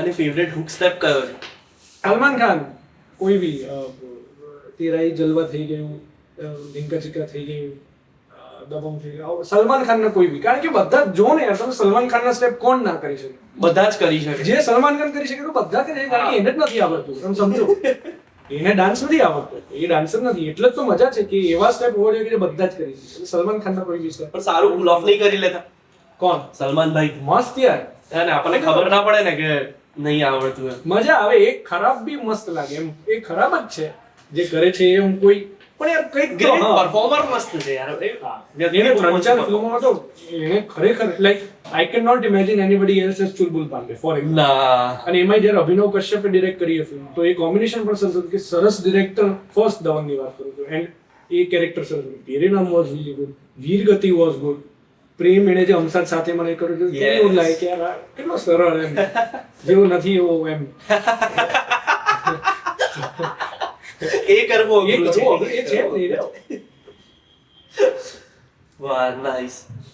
અને favourite hook step કયો છે? સલમાન ખાન કોઈ બી તેરા હી જલવા થઈ ગયું, લિંકા ચિકા થઈ ગયું, દબંગ થઈ ગયું, સલમાન ખાન ના કોઈ બી, કારણ કે બધા જ જો ને યાર, તમે સલમાન ખાન ના સ્ટેપ કોણ ના કરી શકે? બધા જ કરી શકે. જે સલમાન ખાન કરી શકે તો બધા કરે, કારણ કે એને જ નથી આવડતું. તમે સમજો, એને ડાન્સ નથી આવડતો, એ ડાન્સર નથી, એટલે જ તો મજા છે કે એવા સ્ટેપ હોવા જોઈએ કે જે બધા જ કરી શકે. સલમાન ખાન ના કોઈ બી સ્ટેપ પણ સારું પુલ ઓફ નહીં કરી લેતા કોણ? સલમાન ભાઈ. મસ્ત યાર, અને આપણને ખબર ના પડે ને કે નહીં આવડતું એમ. મજા આવે. એક ખરાબ બી મસ્ત લાગે એમ, એ ખરાબ જ છે જે કરે છે એ. હું કોઈ પણ યાર કંઈક તો ગ્રેટ હા. પરફોર્મર મસ્ત છે યાર. એને 3-4 ફિલ્મોમાં તો એને ખરેખર like I can not imagine anybody else as Chulbul Pandey for example. ના. અને એમાં જ્યારે અભિનવ કશ્યપે ડિરેક્ટ કરી એ ફિલ્મ, તો એ કોમ્બિનેશન પણ સરસ હતું કે સરસ ડિરેક્ટર. ફર્સ્ટ દબંગની વાત કરું તો, એન્ડ એ કેરેક્ટર સરસ હતું. પેરેનામ was really good, Veergati was good, Prem એને જે અમસાદ સાથે મને કર્યું હતું, કેવું લાઈક યાર આ કેટલો સરળ એમ, જેવું નથી એવું એમ. એ કરવો એ અઘરું કરવું છે. અઘરું, એ છે જ નહીં રે. વાહ, નાઈસ.